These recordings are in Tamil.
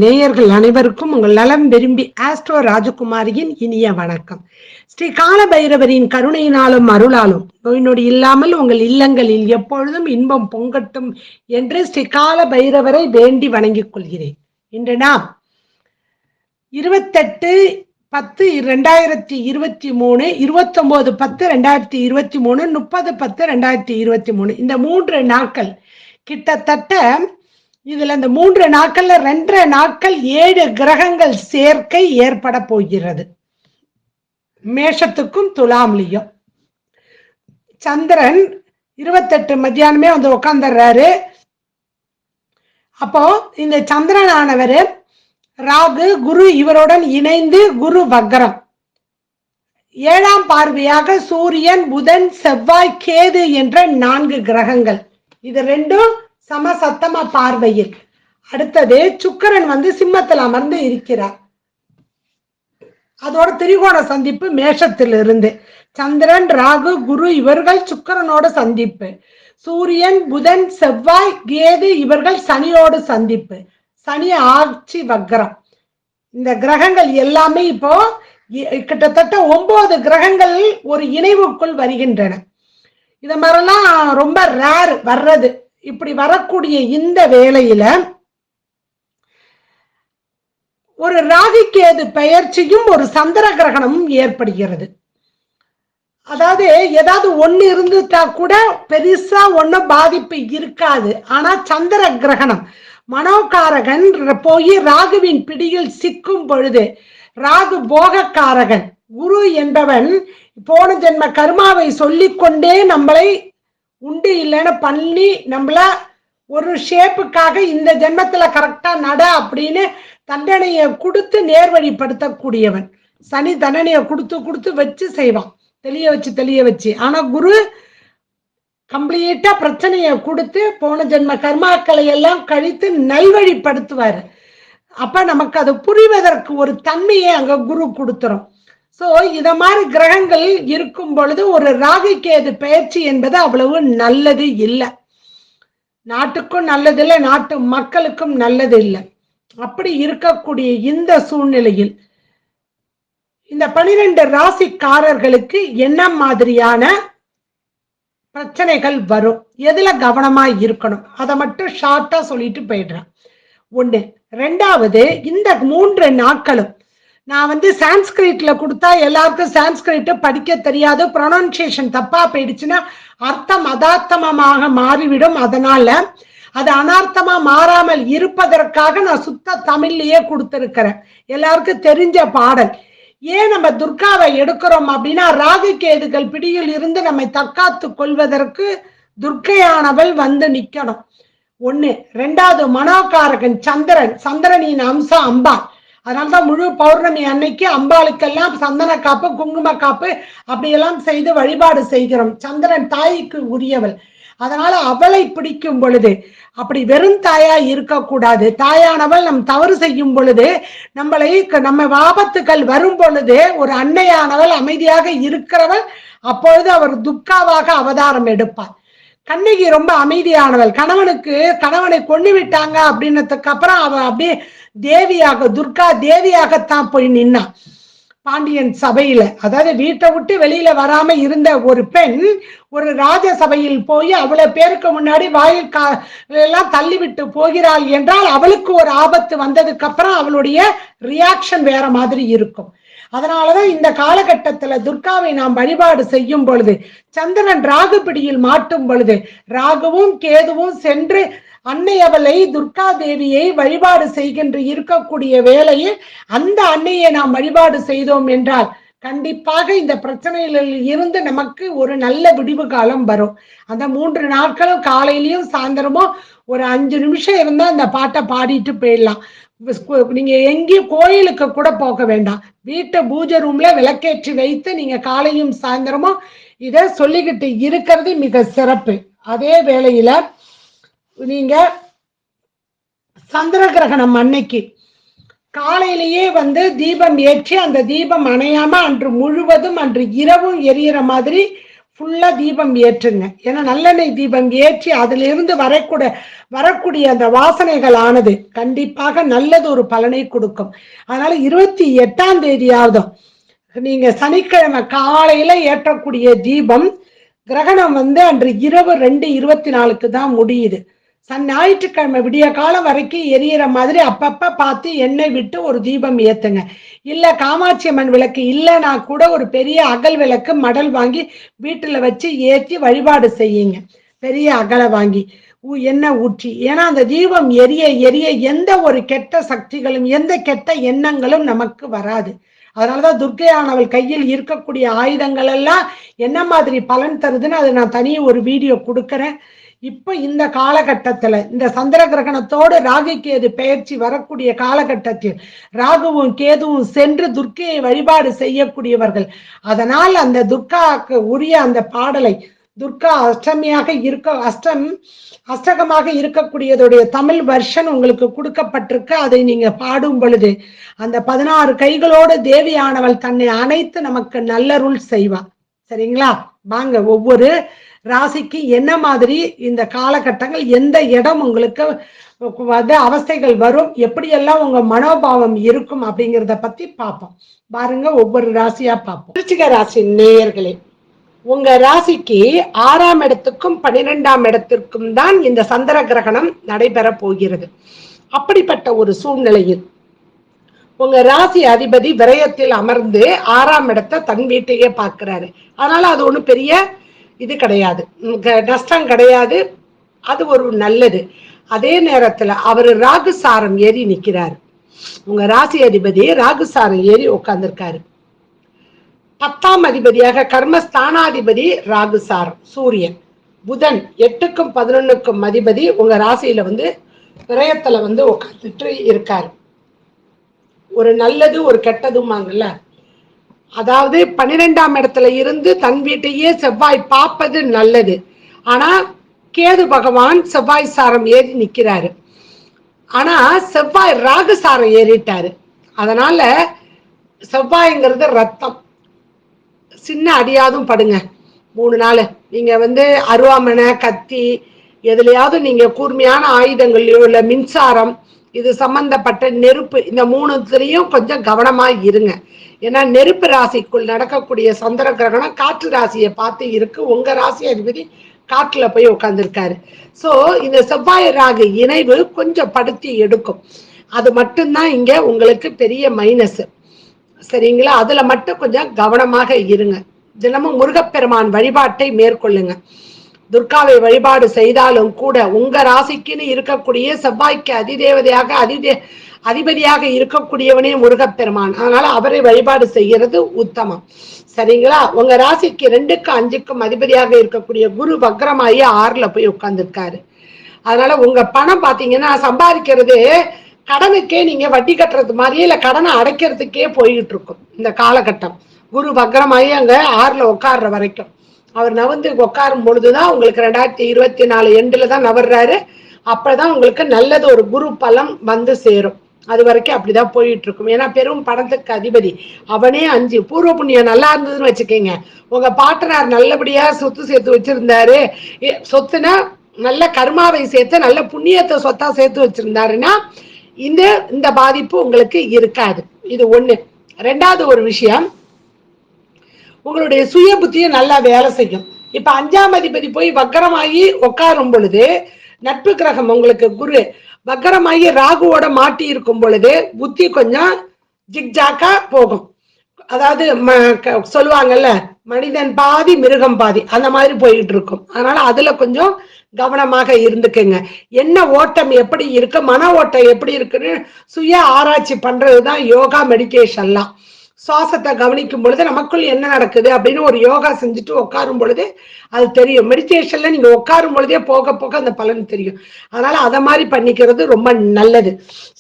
நேயர்கள் அனைவருக்கும் உங்கள் நலம் விரும்பி ஆஸ்ட்ரோ ராஜகுமாரியின் இனிய வணக்கம். ஸ்ரீ கால பைரவரின் கருணையினாலும் அருளாலும் நோய் நொடி இல்லாமல் உங்கள் இல்லங்களில் எப்பொழுதும் இன்பம் பொங்கட்டும் என்று ஸ்ரீ கால பைரவரை வேண்டி வணங்கிக் கொள்கிறேன். இன்று நாம் 28/10/2023, 29/10/2023, 30/10/2023 இந்த 3 நாட்கள் கிட்டத்தட்ட இதுல இந்த 3 நாட்கள்ல 2 நாட்கள் 7 கிரகங்கள் சேர்க்கை ஏற்பட போகிறது. மேஷத்துக்கும் துலாம்லையும் சந்திரன் 28 மத்தியானமே வந்து உட்கார்ந்துடுறாரு. அப்போ இந்த சந்திரனானவர் ராகு குரு இவருடன் இணைந்து குரு வக்ரம், 7ஆம் பார்வையாக சூரியன் புதன் செவ்வாய் கேது என்ற 4 கிரகங்கள், இது ரெண்டும் சமசத்தம பார்வையில். அடுத்தது சுக்கிரன் வந்து சிம்மத்தில் அமர்ந்து இருக்கிறார். அதோட திரிகோண சந்திப்பு மேஷத்திலிருந்து சந்திரன் ராகு குரு இவர்கள் சுக்கிரனோட சந்திப்பு, சூரியன் புதன் செவ்வாய் கேது இவர்கள் சனியோடு சந்திப்பு, சனி ஆட்சி வக்ரம். இந்த கிரகங்கள் எல்லாமே இப்போ கிட்டத்தட்ட 9 கிரகங்கள் ஒரு இணைவுக்குள் வருகின்றன. இத மாதிரிலாம் ரொம்ப ரேர் வர்றது. இப்படி வரக்கூடிய இந்த வேளையில ஒரு ராகு கேது பெயர்ச்சியும் ஒரு சந்திர கிரகணமும் ஏற்படுகிறது. அதாவது ஏதாவது ஒண்ணு இருந்துட்டா கூட பெருசா ஒன்னும் பாதிப்பு இருக்காது. ஆனா சந்திர கிரகணம் மனோகாரகன் போய் ராகுவின் பிடியில் சிக்கும் பொழுது, ராகு போகக்காரகன், குரு என்பவன் போன ஜென்ம கர்மாவை சொல்லிக்கொண்டே நம்மளை உண்டு இல்லைன்னு பண்ணி நம்மள ஒரு ஷேப்புக்காக இந்த ஜென்மத்துல கரெக்டா நட அப்படின்னு தண்டனையை கொடுத்து நேர்வழிப்படுத்தக்கூடியவன். சனி தண்டனையை கொடுத்து வச்சு செய்வான், தெளிய வச்சு. ஆனா குரு கம்ப்ளீட்டா பிரச்சனையை கொடுத்து போன ஜென்ம கர்மாக்களை எல்லாம் கழித்து நல்வழிப்படுத்துவாரு. அப்ப நமக்கு அது புரிவதற்கு ஒரு தன்மையை அங்க குரு கொடுத்துரும். சோ இத மாதிரி கிரகங்கள் இருக்கும் பொழுது ஒரு ராகு கேது பெயர்ச்சி என்பது அவ்வளவு நல்லது இல்லை. நாட்டுக்கும் நல்லது இல்லை, நாட்டு மக்களுக்கும் நல்லது இல்லை. அப்படி இருக்கக்கூடிய இந்த சூழ்நிலையில் இந்த 12 ராசிக்காரர்களுக்கு என்ன மாதிரியான பிரச்சனைகள் வரும், எதுல கவனமா இருக்கணும், அதை மட்டும் ஷார்ட்டா சொல்லிட்டு போயிடுறேன். 1. 2வது, இந்த 3 நாட்களும் நான் வந்து சான்ஸ்கிரிட்ல கொடுத்தா எல்லாருக்கும் சான்ஸ்கிரிட் படிக்க தெரியாது, ப்ரொனன்சியேஷன் தப்பா போயிடுச்சுன்னா அர்த்தம் அதார்த்தமாக மாறிவிடும். அதனால அது அனார்த்தமா மாறாமல் இருப்பதற்காக நான் சுத்த தமிழ்லயே கொடுத்திருக்கிறேன். எல்லாருக்கும் தெரிஞ்ச பாடல். ஏன் நம்ம துர்காவை எடுக்கிறோம் அப்படின்னா, ராகு கேதுகள் பிடியில் இருந்து நம்மை தற்காத்து கொள்வதற்கு துர்க்கையானவள் வந்து நிக்கணும். 1. 2வது, மனோகாரகன் சந்திரன், சந்திரனின் அம்சம் அம்பாள். அதனால்தான் முழு பௌர்ணமி அன்னைக்கு அம்பாளுக்கெல்லாம் சந்தன காப்பு குங்கும காப்பு அப்படியெல்லாம் செய்து வழிபாடு செய்கிறோம். சந்திரன் தாய்க்கு உரியவள். அதனால அவளை பிடிக்கும் பொழுது அப்படி வெறும் தாயா இருக்கக்கூடாது. தாயானவள் நம் தவறு செய்யும் பொழுது நம்ம ஆபத்துக்கள் வரும் பொழுது ஒரு அன்னையானவள் அமைதியாக இருக்கிறவள். அப்பொழுது அவர் துர்காவாக அவதாரம் எடுப்பார். கண்ணகி ரொம்ப அமைதியானவள். கணவனை கொண்டு விட்டாங்க அப்படின்னதுக்கு அப்புறம் அவ அப்படியே தேவியாக, துர்கா தேவியாகத்தான் போய் நின்னா பாண்டியன் சபையில. அதாவது வீட்டை விட்டு வெளியில வராம இருந்த ஒரு பெண் ஒரு ராஜ சபையில் போய் அவ்வளவு பேருக்கு முன்னாடி வாயில் எல்லாம் தள்ளிவிட்டு போகிறாள் என்றால் அவளுக்கு ஒரு ஆபத்து வந்ததுக்கு அப்புறம் அவளுடைய ரியாக்ஷன் வேற மாதிரி இருக்கும். அதனாலதான் இந்த காலகட்டத்துல துர்காவை நாம் வழிபாடு செய்யும் பொழுது, சந்திரன் ராகு பிடியில் மாட்டும் பொழுது ராகுவும் கேதுவும் சென்று அன்னை அவளை துர்கா தேவியை வழிபாடு செய்கின்ற இருக்கக்கூடிய வேளையில் அந்த அன்னையை நாம் வழிபாடு செய்தோம் என்றால் கண்டிப்பாக இந்த பிரச்சனைகளில் இருந்து நமக்கு ஒரு நல்ல விடிவு காலம் வரும். அந்த 3 நாட்களும் காலையிலயும் சாயந்தரமும் ஒரு 5 நிமிஷம் இருந்தா அந்த பாட்டை பாடிட்டு போயிடலாம். நீங்க எங்கேயும் கோயிலுக்கு கூட போக வேண்டாம், வீட்டு பூஜை ரூம்ல விளக்கேற்றி வைத்து நீங்க காலையும் சாயந்தரமும் இதை சொல்லிக்கிட்டு இருக்கிறது மிக சிறப்பு. அதே வேளையில நீங்க சந்திர கிரகணம் அன்னைக்கு காலையிலேயே வந்து தீபம் ஏற்றி அந்த தீபம் அணையாம அன்று முழுவதும் அன்று இரவும் எரியற மாதிரி ஃபுல்லா தீபம் ஏற்றுங்க. ஏன்னா நல்லெண்ணெய் தீபம் ஏற்றி அதிலிருந்து வரக்கூடிய அந்த வாசனைகள் ஆனது கண்டிப்பாக நல்லது ஒரு பலனை கொடுக்கும். அதனால 28ஆம் தேதியாவதும் நீங்க சனிக்கிழமை காலையில ஏற்றக்கூடிய தீபம் கிரகணம் அன்று இரவு 2:24 தான் முடியுது. ஞாயிற்றுக்கிழமை விடிய காலம் வரைக்கும் எரியற மாதிரி அப்பப்ப பார்த்து எண்ணெய் விட்டு ஒரு தீபம் ஏத்துங்க. இல்ல காமாட்சி அம்மன் விளக்கு இல்லைன்னா கூட ஒரு பெரிய அகல் விளக்கு மடல் வாங்கி வீட்டுல வச்சு ஏற்றி வழிபாடு செய்யுங்க. பெரிய அகலை வாங்கி எண்ணெய் ஊற்றி. ஏன்னா அந்த தீபம் எரிய எரிய எந்த ஒரு கெட்ட சக்திகளும் எந்த கெட்ட எண்ணங்களும் நமக்கு வராது. அதனாலதான் துர்க்கையானவள் கையில் இருக்கக்கூடிய ஆயுதங்கள் எல்லாம் என்ன மாதிரி பலன் தருதுன்னு அதை நான் தனியே ஒரு வீடியோ கொடுக்கறேன். இப்ப இந்த காலகட்டத்துல இந்த சந்திர கிரகணத்தோடு ராகு கேது பெயர்ச்சி வரக்கூடிய காலகட்டத்தில் ராகுவும் கேதுவும் சென்று துர்க்கையை வழிபாடு செய்யக்கூடியவர்கள். அதனால் அந்த துர்காவுக்கு உரிய அந்த பாடலை துர்கா அஷ்டமியாக அஷ்டகமாக இருக்கக்கூடியதுடைய தமிழ் வெர்ஷன் உங்களுக்கு கொடுக்கப்பட்டிருக்கு. அதை நீங்க பாடும் பொழுது அந்த 16 கைகளோடு தேவியானவள் தன்னை அணைத்து நமக்கு நல்லருள் செய்வா. சரிங்களா? வாங்க ஒவ்வொரு ராசிக்கு என்ன மாதிரி இந்த காலகட்டங்கள் எந்த இடம் உங்களுக்கு அவஸ்தைகள் வரும், எப்படியெல்லாம் உங்க மனோபாவம் இருக்கும் அப்படிங்கிறத பத்தி பார்ப்போம். பாருங்க ஒவ்வொரு ராசியா பார்ப்போம். விருச்சிக ராசி நேயர்களே, உங்க ராசிக்கு 6ஆம் இடத்துக்கும் 12ஆம் இடத்திற்கும் தான் இந்த சந்திர கிரகணம் நடைபெற போகிறது. அப்படிப்பட்ட ஒரு சூழ்நிலையில் உங்க ராசி அதிபதி விரயத்தில் அமர்ந்து 6ஆம் இடத்தை தன் வீட்டையே பார்க்கிறாரு. அதனால அது ஒண்ணும் பெரிய இது கிடையாது, நஷ்டம் கிடையாது. அது ஒரு நல்லது. அதே நேரத்துல அவரு ராகுசாரம் ஏறி நிக்கிறாரு. உங்க ராசி அதிபதி ராகுசாரம் ஏறி உட்கார்ந்துருக்காரு. 10ஆம் அதிபதியாக கர்மஸ்தானாதிபதி ராகுசாரம் சூரியன். புதன் 8க்கும் 11க்கும் அதிபதி உங்க ராசியில விரயத்துல உட்கார்ந்துட்டு இருக்காரு. ஒரு நல்லது ஒரு கெட்டதுமாங்கல்ல. அதாவது 12ஆம் இடத்துல இருந்து தன் வீட்டையே செவ்வாய் பார்ப்பது நல்லது. ஆனா கேது பகவான் செவ்வாய் சாரம் ஏறி நிக்கிறாரு. ஆனா செவ்வாய் ராகு சாரம் ஏறிட்டாரு. அதனால செவ்வாய்ங்கிறது ரத்தம். சின்ன அடியாதும் படுங்க 3 நாள். நீங்க அருவாமனை கத்தி எதுலையாவது நீங்க கூர்மையான ஆயுதங்கள்லயோ இல்ல மின்சாரம் இது சம்பந்தப்பட்ட நெருப்பு இந்த 3த்துலயும் கொஞ்சம் கவனமா இருங்க. ஏன்னா நெருப்பு ராசிக்குள் நடக்கக்கூடிய சந்திர கிரகணம் காற்று ராசியை பார்த்து இருக்கு. உங்க ராசி அதிபதி காற்றுல போய் உட்கார்ந்துருக்காரு. சோ இந்த செவ்வாய் ராகு இணைவு கொஞ்சம் படுத்தி எடுக்கும். அது மட்டும்தான் இங்க உங்களுக்கு பெரிய மைனஸ். சரிங்களா? அதுல மட்டும் கொஞ்சம் கவனமாக இருங்க. தினமும் முருகப்பெருமான் வழிபாட்டை மேற்கொள்ளுங்க. துர்காவை வழிபாடு செய்தாலும் கூட உங்க ராசிக்குன்னு இருக்கக்கூடிய செவ்வாய்க்கு அதிபதியாக இருக்கக்கூடியவனே முருகப்பெருமான். அதனால அவரை வழிபாடு செய்யறது உத்தமம். சரிங்களா? உங்க ராசிக்கு 2க்கும் 5க்கும் அதிபதியாக இருக்கக்கூடிய குரு வக்ரமாயி 6ல போய் உட்கார்ந்துருக்காரு. அதனால உங்க பணம் பாத்தீங்கன்னா சம்பாதிக்கிறது கடனுக்கே நீங்க வட்டி கட்டுறது மாதிரியே இல்ல கடனை அடைக்கிறதுக்கே போயிட்டு இருக்கும் இந்த காலகட்டம். குரு வக்ரமாயி அங்க 6ல உட்கார்ற வரைக்கும். அவர் நவந்து உட்காரும் பொழுதுதான் உங்களுக்கு 2024 எண்டுல தான் நவர்றாரு. அப்பதான் உங்களுக்கு நல்லது ஒரு குரு பலம் சேரும். அது வரைக்கும் அப்படிதான் போயிட்டு இருக்கும். ஏன்னா பெரும் பணத்துக்கு அதிபதி அவனே 5. பூர்வ புண்ணியம் நல்லா இருந்ததுன்னு வச்சுக்கோங்க. உங்க பாட்டனார் நல்லபடியா சொத்து சேர்த்து வச்சிருந்தாரு. சொத்துனா நல்ல கர்மாவை சேர்த்து நல்ல புண்ணியத்தை சொத்தா சேர்த்து வச்சிருந்தாருன்னா இந்த பாதிப்பு உங்களுக்கு இருக்காது. இது 1. 2வது ஒரு விஷயம், உங்களுடைய சுய புத்தியும் நல்லா வேலை செய்யும். இப்ப 5ஆம் அதிபதி போய் வக்கரமாகி உட்காரும் பொழுது நட்பு கிரகம் உங்களுக்கு குரு வக்கரமாகி ராகுவோட மாட்டி இருக்கும் பொழுது புத்தி கொஞ்சம் ஜிக்ஜாக்கா போகும். அதாவது சொல்லுவாங்கல்ல மனிதன் பாதி மிருகம் பாதி அந்த மாதிரி போயிட்டு இருக்கும். அதனால அதுல கொஞ்சம் கவனமாக இருந்துக்குங்க. என்ன ஓட்டம் எப்படி இருக்கு, மன ஓட்டம் எப்படி இருக்குன்னு சுய ஆராய்ச்சி பண்றதுதான் யோகா மெடிடேஷன்லாம். சுவாசத்தை கவனிக்கும் பொழுது நமக்குள் என்ன நடக்குது அப்படின்னு ஒரு யோகா செஞ்சுட்டு உட்காரும் பொழுது அது தெரியும். மெடிடேஷன்ல நீங்க உட்காரும் பொழுதே போக போக அந்த பலன் தெரியும். அதனால அதை மாதிரி பண்ணிக்கிறது ரொம்ப நல்லது.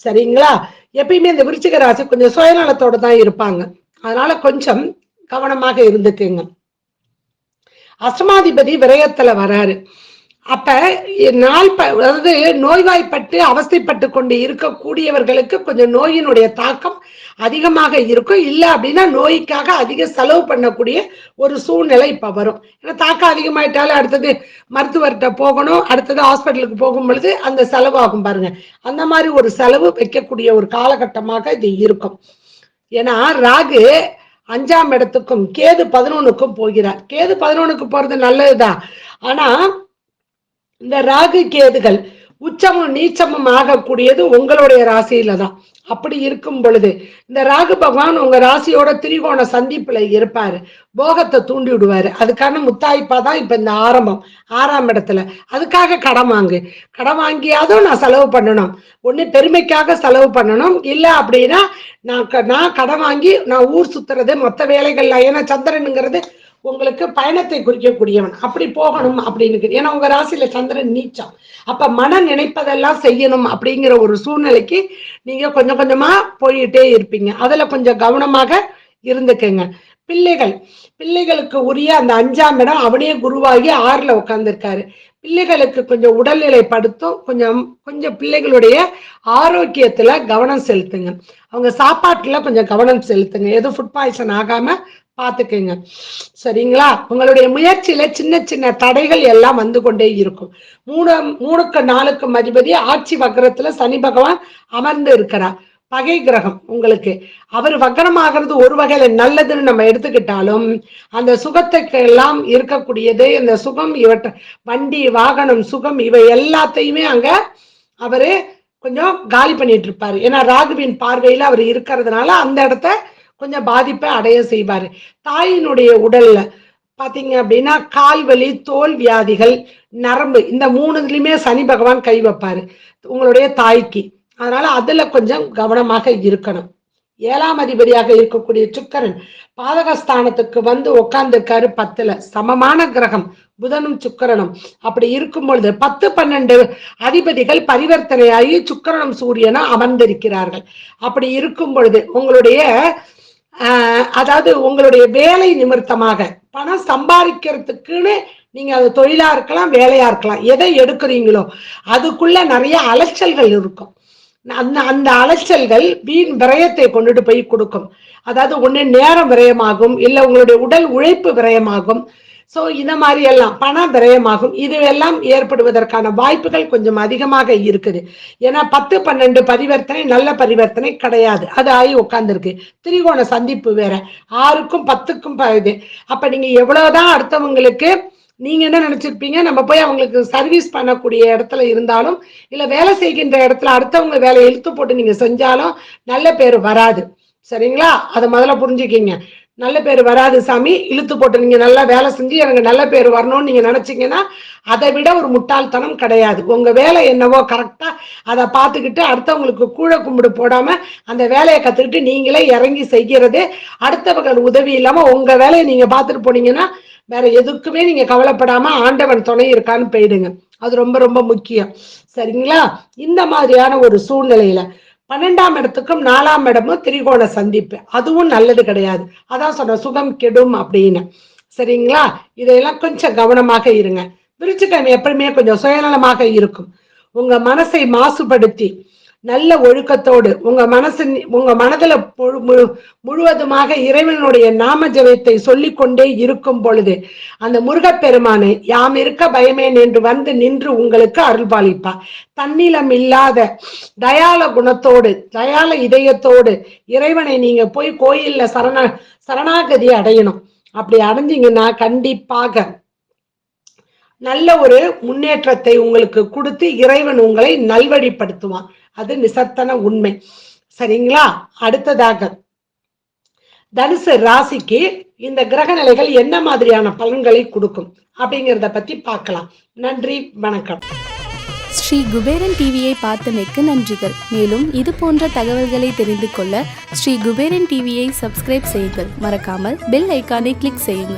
சரிங்களா? எப்பயுமே இந்த விருச்சிக ராசி கொஞ்சம் சுயநலத்தோட தான் இருப்பாங்க. அதனால கொஞ்சம் கவனமாக இருந்துக்குங்க. அஷ்டமாதிபதி விரயத்துல வராரு. அப்ப அதாவது நோய்வாய்ப்பட்டு அவஸ்தைப்பட்டு கொண்டு இருக்கக்கூடியவர்களுக்கு கொஞ்சம் நோயினுடைய தாக்கம் அதிகமாக இருக்கும். இல்ல அப்படின்னா நோய்க்காக அதிக செலவு பண்ணக்கூடிய ஒரு சூழ்நிலை இப்ப வரும். ஏன்னா தாக்கம் அதிகமாயிட்டாலும் அடுத்தது மருத்துவர்கிட்ட போகணும், அடுத்தது ஹாஸ்பிட்டலுக்கு போகும் பொழுது அந்த செலவாகும் பாருங்க. அந்த மாதிரி ஒரு செலவு வைக்கக்கூடிய ஒரு காலகட்டமாக இது இருக்கும். ஏன்னா ராகு 5ஆம் இடத்துக்கும் கேது 11க்கும் போகிறார். கேது 11க்கு போறது நல்லதுதான். ஆனா இந்த ராகு கேதுகள் உச்சமும் நீச்சமும் ஆகக்கூடியது உங்களுடைய ராசியில தான். அப்படி இருக்கும் பொழுது இந்த ராகு பகவான் உங்க ராசியோட திரிகோண சந்திப்புல இருப்பாரு, போகத்தை தூண்டி விடுவாரு. அதுக்கான முத்தாய்ப்பா தான் இப்ப இந்த ஆரம்பம் 6ஆம் இடத்துல. அதுக்காக கடன் வாங்கியாதும் நான் செலவு பண்ணணும். ஒண்ணு பெருமைக்காக செலவு பண்ணணும், இல்ல அப்படின்னா நான் கடன் வாங்கி நான் ஊர் சுத்துறது மொத்த வேலைகள்ல. ஏன்னா சந்திரனுங்கிறது உங்களுக்கு பயணத்தை குறிக்கக்கூடியவன், அப்படி போகணும் அப்படின்னு. ஏன்னா உங்க ராசியில சந்திரன் நீச்சம். அப்ப மன நினைப்பதெல்லாம் செய்யணும் அப்படிங்கிற ஒரு சூழ்நிலைக்கு நீங்க கொஞ்சம் கொஞ்சமா போயிட்டே இருப்பீங்க. அதுல கொஞ்சம் கவனமாக இருந்துக்கங்க. பிள்ளைகளுக்கு உரிய அந்த 5ஆம் இடம் அவனே குருவாகி 6ல உட்கார்ந்துருக்காரு. பிள்ளைகளுக்கு கொஞ்சம் உடல்நிலை படுத்தும், கொஞ்சம் பிள்ளைகளுடைய ஆரோக்கியத்துல கவனம் செலுத்துங்க. அவங்க சாப்பாட்டுல கொஞ்சம் கவனம் செலுத்துங்க. எதுவும் ஃபுட் பாய்சன் ஆகாம பாத்துக்கங்க, சரிங்களா? உங்களுடைய முயற்சியில சின்ன சின்ன தடைகள் எல்லாம் வந்து கொண்டே இருக்கும். 3க்கு 4க்கு அதிபதி ஆட்சி வக்கரத்துல சனி பகவான் அமர்ந்து இருக்கிறார். பகை கிரகம் உங்களுக்கு. அவர் வக்கரமாகிறது ஒரு வகையில நல்லதுன்னு நம்ம எடுத்துக்கிட்டாலும் அந்த சுகத்துக்கு எல்லாம் இருக்கக்கூடியது இந்த சுகம், இவற்றை வண்டி வாகனம் சுகம் இவை எல்லாத்தையுமே அங்க அவரு கொஞ்சம் காலி பண்ணிட்டு இருப்பாரு. ஏன்னா ராகுவின் பார்வையில அவர் இருக்கிறதுனால அந்த இடத்த கொஞ்சம் பாதிப்பை அடைய செய்வாரு. தாயினுடைய உடல்ல பாத்தீங்க அப்படின்னா கால்வலி, தோல் வியாதிகள், நரம்பு, இந்த 3லுமே சனி பகவான் கை வைப்பாரு உங்களுடைய தாய்க்கு. அதனால அதுல கொஞ்சம் கவனமாக இருக்கணும். 7ஆம் அதிபதியாக இருக்கக்கூடிய சுக்கிரன் பாதகஸ்தானத்துக்கு வந்து உட்கார்ந்துருக்காரு 10ல. சமமான கிரகம் புதனும் சுக்கிரனும். அப்படி இருக்கும் பொழுது 10, 12 அதிபதிகள் பரிவர்த்தனையாகி சுக்கிரனும் சூரியனும் அமர்ந்திருக்கிறார்கள். அப்படி இருக்கும் பொழுது உங்களுடைய அதாவது உங்களுடைய வேலை நிமித்தமாக பணம் சம்பாதிக்கிறதுக்குன்னு நீங்க அது தொழிலா இருக்கலாம், வேலையா இருக்கலாம், எதை எடுக்கிறீங்களோ அதுக்குள்ள நிறைய அலைச்சல்கள் இருக்கும். அந்த அலைச்சல்கள் வீண் விரயத்தை கொண்டுட்டு போய் கொடுக்கும். அதாவது ஒண்ணு நேரம் விரயமாகும், இல்ல உங்களுடைய உடல் உழைப்பு விரயமாகும். சோ இந்த மாதிரி எல்லாம் பண விரயமாகும். இது எல்லாம் ஏற்படுவதற்கான வாய்ப்புகள் கொஞ்சம் அதிகமாக இருக்குது. ஏன்னா 10, 12 பரிவர்த்தனை நல்ல பரிவர்த்தனை கிடையாது. அது ஆகி உட்கார்ந்துருக்கு. திரிகோண சந்திப்பு வேற 6க்கும் 10க்கும் இது. அப்ப நீங்க எவ்வளவுதான் அடுத்தவங்களுக்கு நீங்க என்ன நினைச்சிருப்பீங்க, நம்ம போய் அவங்களுக்கு சர்வீஸ் பண்ணக்கூடிய இடத்துல இருந்தாலும் இல்ல வேலை செய்கின்ற இடத்துல அடுத்தவங்க வேலையை இழுத்து போட்டு நீங்க செஞ்சாலும் நல்ல பேர் வராது, சரிங்களா? அதை முதல்ல புரிஞ்சுக்கிங்க. நல்ல பேர் வராது சாமி. இழுத்து போட்டு நீங்க நல்லா வேலை செஞ்சு எனக்கு நல்ல பேர் வரணும்னு நீங்க நினைச்சீங்கன்னா அதை விட ஒரு முட்டாள்தனம் கிடையாது. உங்க வேலை என்னவோ கரெக்டா அதை பார்த்துக்கிட்டு அடுத்தவங்களுக்கு கூழ கும்பிடு போடாம அந்த வேலையை கத்துக்கிட்டு நீங்களே இறங்கி செய்கிறது, அடுத்தவர்கள் உதவி இல்லாம உங்க வேலையை நீங்க பார்த்துட்டு போனீங்கன்னா வேற எதுக்குமே நீங்க கவலைப்படாம ஆண்டவன் துணை இருக்கான்னு போயிடுங்க. அது ரொம்ப ரொம்ப முக்கியம், சரிங்களா? இந்த மாதிரியான ஒரு சூழ்நிலையில 12ஆம் இடத்துக்கும் 4ஆம் இடமும் திரிகோண சந்திப்பு, அதுவும் நல்லது கிடையாது. அதான் சொன்ன சுகம் கெடும் அப்படின்னு, சரிங்களா? இதையெல்லாம் கொஞ்சம் கவனமாக இருங்க. விருச்சிகம் எப்பவுமே கொஞ்சம் சுயநலமாக இருக்கும். உங்க மனசை மாசுபடுத்தி நல்ல ஒழுக்கத்தோடு உங்க மனதுல முழுவதுமாக இறைவனுடைய நாம ஜபத்தை சொல்லிக் கொண்டே இருக்கும் பொழுது அந்த முருகப்பெருமானை யாம் இருக்க பயமேன் என்று வந்து நின்று உங்களுக்கு அருள்பாலிப்பார். தன்னிலம் இல்லாத தயால குணத்தோடு தயால இதயத்தோடு இறைவனை நீங்க போய் கோயில்ல சரணாகதி அடையணும். அப்படி அடைஞ்சீங்கன்னா கண்டிப்பாக நல்ல ஒரு முன்னேற்றத்தை உங்களுக்கு கொடுத்து இறைவன் உங்களை நல்வழிப்படுத்துவான். அது நிசத்தன உண்மை, சரிங்களா? அடுத்ததாக தனுசு ராசிக்கு இந்த கிரக நிலைகள் என்ன மாதிரியான பலன்களை கொடுக்கும் அப்படிங்கிறத பத்தி பார்க்கலாம். நன்றி, வணக்கம். ஸ்ரீ குபேரன் டிவியை பார்த்தமைக்கு நன்றிகள். மேலும் இது போன்ற தகவல்களை தெரிந்து கொள்ள ஸ்ரீ குபேரன் டிவியை சப்ஸ்கிரைப் செய்யுங்கள். மறக்காமல் பெல் ஐக்கானை கிளிக் செய்யுங்கள்.